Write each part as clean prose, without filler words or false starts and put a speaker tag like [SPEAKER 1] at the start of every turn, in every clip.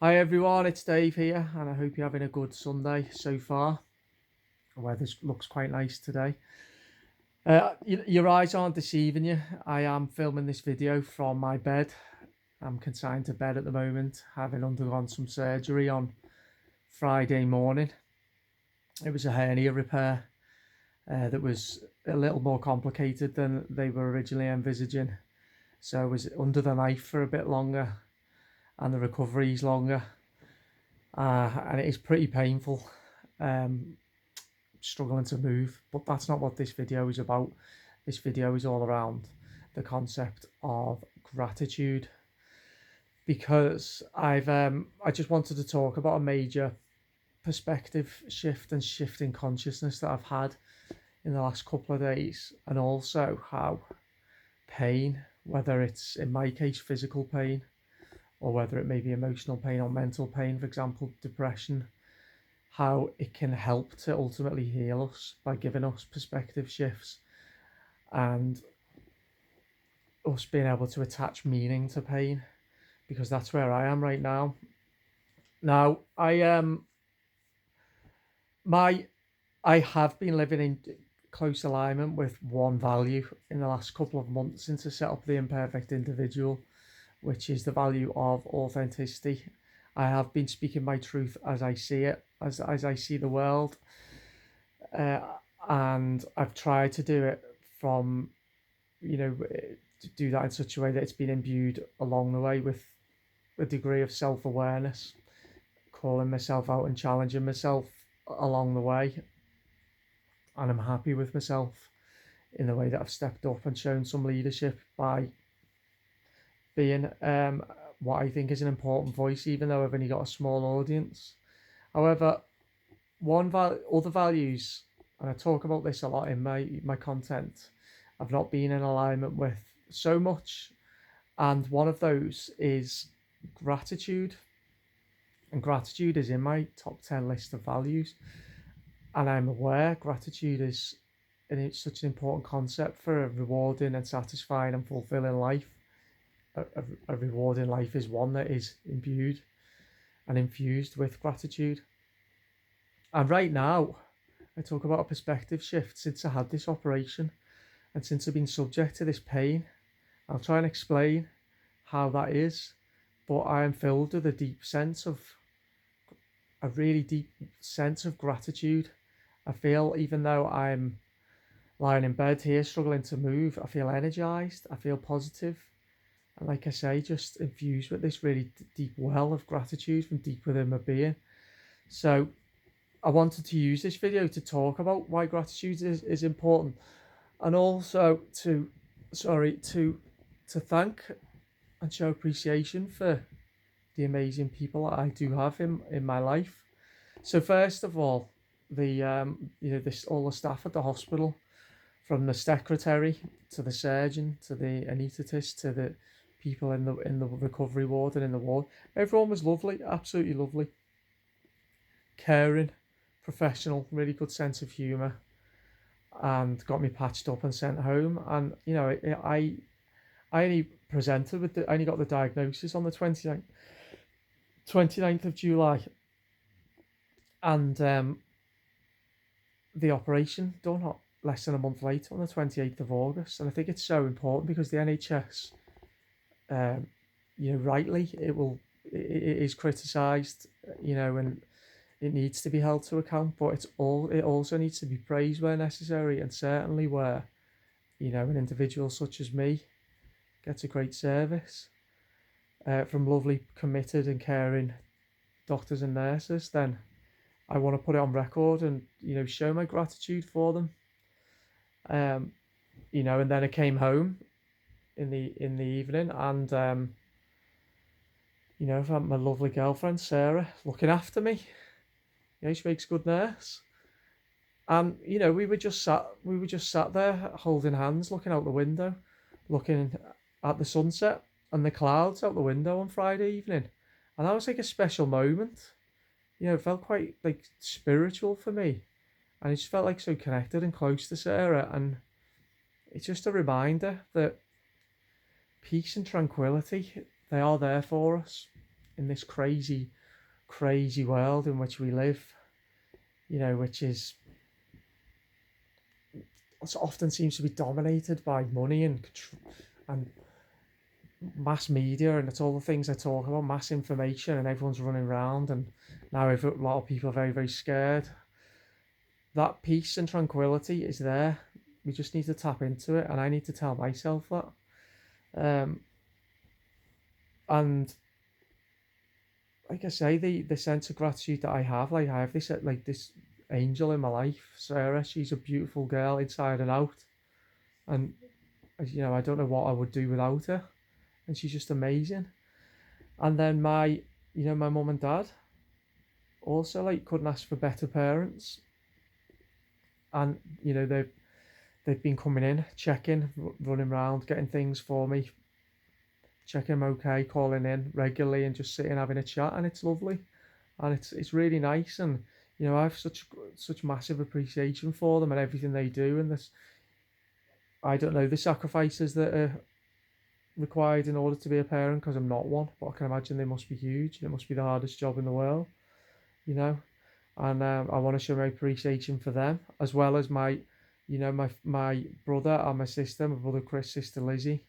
[SPEAKER 1] Hi everyone, it's Dave here, and I hope you're having a good Sunday so far. The weather looks quite nice today. Your eyes aren't deceiving you. I am filming this video from my bed. I'm consigned to bed at the moment, having undergone some surgery on Friday morning. It was a hernia repair that was a little more complicated than they were originally envisaging. So I was under the knife for a bit longer, and the recovery's longer. And it is pretty painful, struggling to move, but that's not what this video is about. This video is all around the concept of gratitude, because I just wanted to talk about a major perspective shift and shift in consciousness that I've had in the last couple of days, and also how pain, whether it's in my case physical pain, or whether it may be emotional pain or mental pain, for example depression, how it can help to ultimately heal us by giving us perspective shifts and us being able to attach meaning to pain, because that's where I am right now. Now, my I have been living in close alignment with one value in the last couple of months since I set up the Imperfect Individual, which is the value of authenticity. I have been speaking my truth as I see it, as I see the world, and I've tried to do it from, to do that in such a way that it's been imbued along the way with a degree of self-awareness, calling myself out and challenging myself along the way. And I'm happy with myself in the way that I've stepped up and shown some leadership by being what I think is an important voice, even though I've only got a small audience. However, other values, and I talk about this a lot in my content, I've not been in alignment with so much, and one of those is gratitude. And gratitude is in my top 10 list of values, and I'm aware gratitude is, and it's such an important concept for a rewarding and satisfying and fulfilling life. A rewarding life is one that is imbued and infused with gratitude. And right now, I talk about a perspective shift since I had this operation and since I've been subject to this pain. I'll try and explain how that is, but I am filled with a really deep sense of gratitude. I feel, even though I'm lying in bed here struggling to move, I feel energized, I feel positive, and like I say, just infused with this really deep well of gratitude from deep within my being. So I wanted to use this video to talk about why gratitude is important, and also to thank and show appreciation for the amazing people that I do have in my life. So first of all, all the staff at the hospital, from the secretary to the surgeon to the anaesthetist to the people in the recovery ward and in the ward, everyone was lovely, absolutely lovely, caring, professional, really good sense of humour, and got me patched up and sent home. And I only presented with I only got the diagnosis on the 29th of July, and the operation done less than a month later on the 28th of August. And I think it's so important because the NHS, rightly, it is criticised, and it needs to be held to account, but it also needs to be praised where necessary, and certainly where, an individual such as me gets a great service from lovely, committed and caring doctors and nurses, then I want to put it on record and, show my gratitude for them. And then I came home in the evening, and I've had my lovely girlfriend Sarah looking after me. She makes a good nurse. And we were just sat there holding hands, looking out the window, looking at the sunset and the clouds out the window on Friday evening. And that was like a special moment. It felt quite like spiritual for me. And it just felt like so connected and close to Sarah. And it's just a reminder that peace and tranquility, they are there for us. in this crazy world in which we live, which is often seems to be dominated by money and mass media, and it's all the things I talk about, mass information, and everyone's running around, and now a lot of people are very, very scared. That peace and tranquility is there. We just need to tap into it, and I need to tell myself that. And like I say, the sense of gratitude that I have this angel in my life, Sarah. She's a beautiful girl inside and out, and I don't know what I would do without her, and she's just amazing. And then my mum and dad also couldn't ask for better parents, and they've been coming in, checking, running around, getting things for me, checking I'm okay, calling in regularly, and just sitting having a chat, and it's lovely, and it's really nice, and I have such massive appreciation for them and everything they do, and I don't know the sacrifices that are required in order to be a parent, because I'm not one, but I can imagine they must be huge, and it must be the hardest job in the world, and I want to show my appreciation for them, as well as my brother and my sister, my brother Chris, sister Lizzie,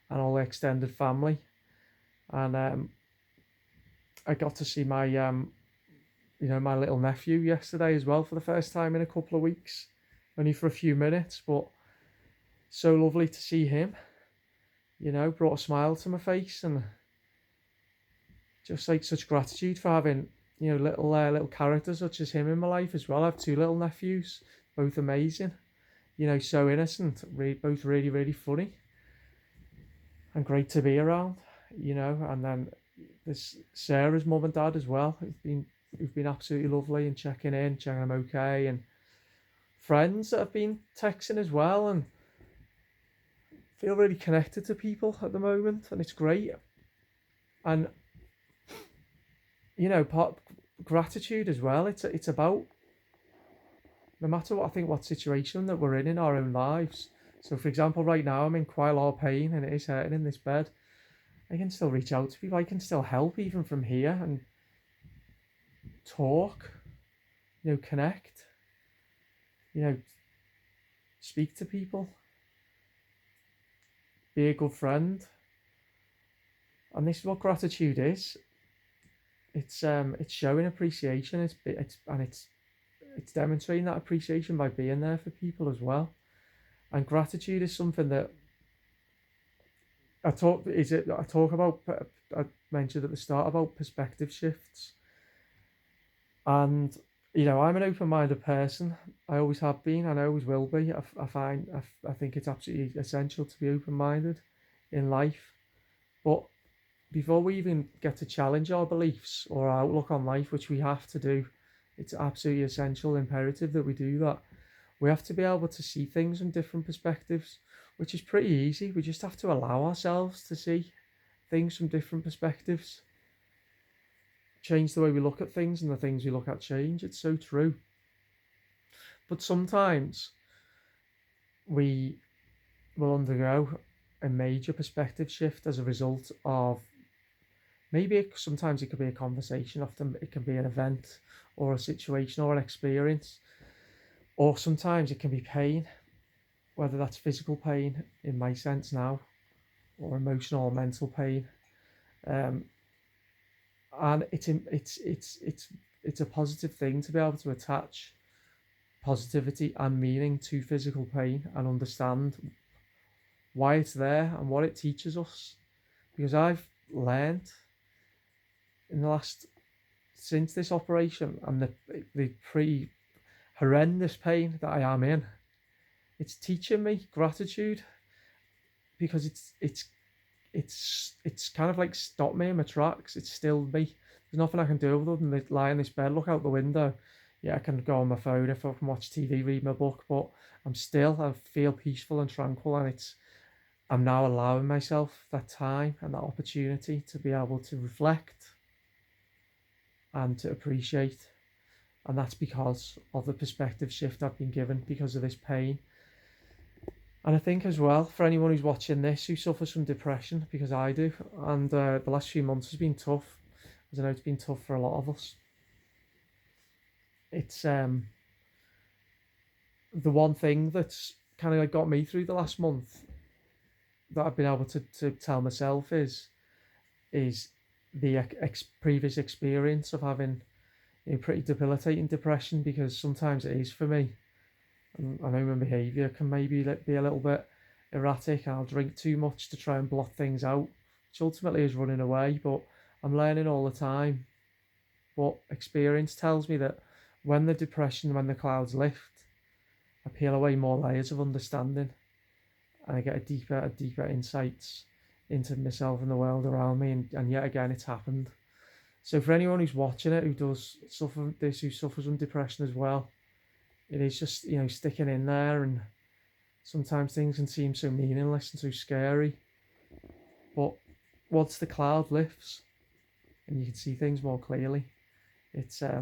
[SPEAKER 1] and all the extended family. And I got to see my my little nephew yesterday as well for the first time in a couple of weeks, only for a few minutes, but so lovely to see him. Brought a smile to my face, and just such gratitude for having little characters such as him in my life as well. I have two little nephews, both amazing, so innocent, both really, really funny, and great to be around, and then there's Sarah's mum and dad as well, who've been absolutely lovely and checking I'm okay, and friends that have been texting as well, and feel really connected to people at the moment, and it's great. And gratitude as well, it's about, no matter what situation that we're in our own lives. So for example, right now I'm in quite a lot of pain, and it is hurting in this bed. I can still reach out to people, I can still help even from here, and talk, connect, speak to people, be a good friend. And this is what gratitude is. It's showing appreciation. It's demonstrating that appreciation by being there for people as well. And gratitude is something that I mentioned at the start about perspective shifts. And I'm an open-minded person. I always have been, and I always will be. I think it's absolutely essential to be open-minded in life. But before we even get to challenge our beliefs or our outlook on life, which we have to do, it's absolutely essential, imperative that we do that. We have to be able to see things from different perspectives, which is pretty easy. We just have to allow ourselves to see things from different perspectives. Change the way we look at things, and the things we look at change. It's so true. But sometimes we will undergo a major perspective shift as a result of sometimes it could be a conversation, often it can be an event or a situation or an experience, or sometimes it can be pain, whether that's physical pain in my sense now, or emotional or mental pain. And it's a positive thing to be able to attach positivity and meaning to physical pain and understand why it's there and what it teaches us. Because I've learned since this operation and the pretty horrendous pain that I am in, it's teaching me gratitude, because it's kind of stopped me in my tracks. It's stilled me. There's nothing I can do other than lie in this bed, look out the window. Yeah, I can go on my phone if I can watch TV, read my book, but I feel peaceful and tranquil, and I'm now allowing myself that time and that opportunity to be able to reflect and to appreciate. And that's because of the perspective shift I've been given because of this pain. And I think as well, for anyone who's watching this who suffers from depression, because I do, and the last few months has been tough, because I know it's been tough for a lot of us. It's the one thing that's kind of like got me through the last month that I've been able to tell myself is the previous experience of having a pretty debilitating depression, because sometimes it is for me. And I know my behaviour can maybe be a little bit erratic. I'll drink too much to try and blot things out, which ultimately is running away, but I'm learning all the time. But experience tells me that when the clouds lift, I peel away more layers of understanding, and I get a deeper insights into myself and the world around me, and yet again it's happened. So for anyone who's watching it, who does suffer this, who suffers from depression as well, it is just, sticking in there, and sometimes things can seem so meaningless and so scary. But once the cloud lifts and you can see things more clearly, it's I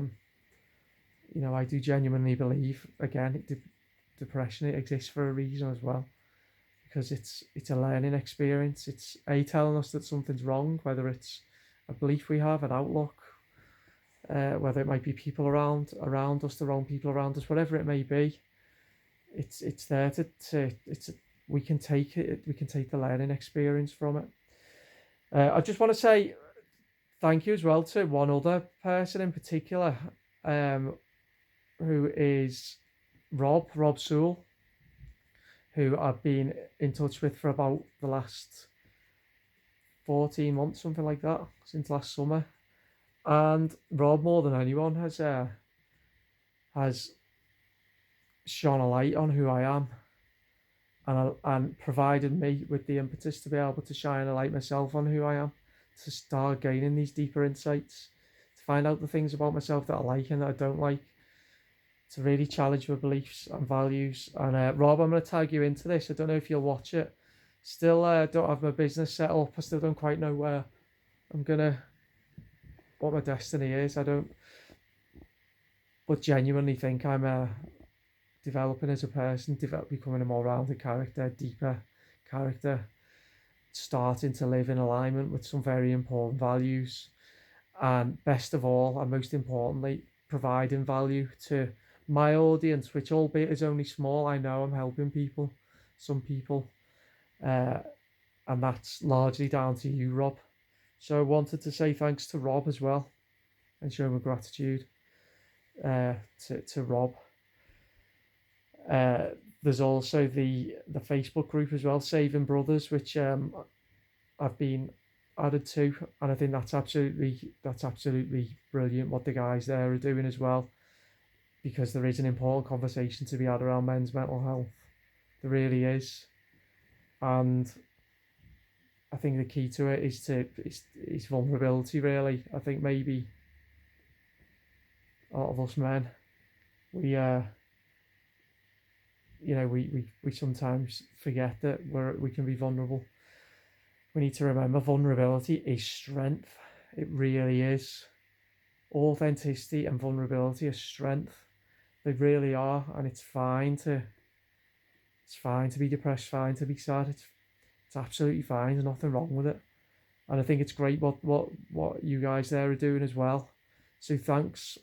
[SPEAKER 1] do genuinely believe, again, depression, it exists for a reason as well, because it's a learning experience. It's telling us that something's wrong, whether it's a belief we have, an outlook, whether it might be people around us, the wrong people around us, whatever it may be. It's there we can take the learning experience from it. I just want to say thank you as well to one other person in particular, who is Rob Sewell, who I've been in touch with for about the last 14 months, something like that, since last summer. And Rob, more than anyone, has shone a light on who I am, and provided me with the impetus to be able to shine a light myself on who I am, to start gaining these deeper insights, to find out the things about myself that I like and that I don't like, to really challenge my beliefs and values. And Rob, I'm going to tag you into this. I don't know if you'll watch it. Still don't have my business set up. I still don't quite know where what my destiny is. I don't, but genuinely think I'm developing as a person, becoming a more rounded character, deeper character, starting to live in alignment with some very important values, and best of all, and most importantly, providing value to my audience, which albeit is only small. I know I'm helping some people, and that's largely down to you, Rob. So I wanted to say thanks to Rob as well, and show my gratitude to Rob. There's also the Facebook group as well, Saving Brothers, which I've been added to, and I think that's absolutely brilliant what the guys there are doing as well, because there is an important conversation to be had around men's mental health. There really is, and I think the key to it is vulnerability. Really, I think maybe a lot of us men, we sometimes forget that we can be vulnerable. We need to remember vulnerability is strength. It really is. Authenticity and vulnerability are strength. They really are, and it's fine to be depressed, fine to be sad. It's absolutely fine. There's nothing wrong with it, and I think it's great what you guys there are doing as well. So thanks.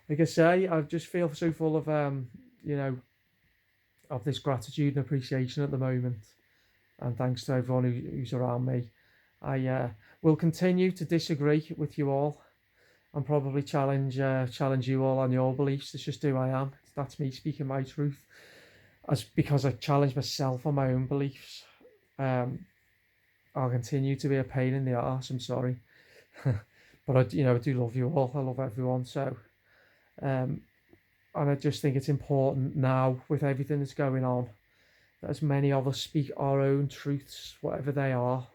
[SPEAKER 1] Like I say, I just feel so full of of this gratitude and appreciation at the moment, and thanks to everyone who's around me. I will continue to disagree with you all, and probably challenge you all on your beliefs. It's just who I am. That's me speaking my truth, because I challenge myself on my own beliefs. I'll continue to be a pain in the arse. I'm sorry, but I do love you all. I love everyone. So, and I just think it's important now, with everything that's going on, that as many of us speak our own truths, whatever they are.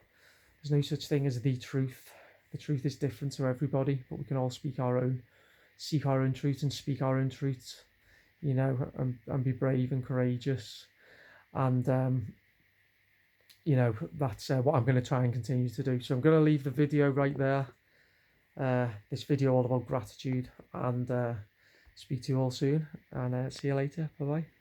[SPEAKER 1] There's no such thing as the truth. The truth is different to everybody, but we can all seek our own truth and speak our own truths, and be brave and courageous. And, that's what I'm going to try and continue to do. So I'm going to leave the video right there. This video all about gratitude, and speak to you all soon, and see you later. Bye bye.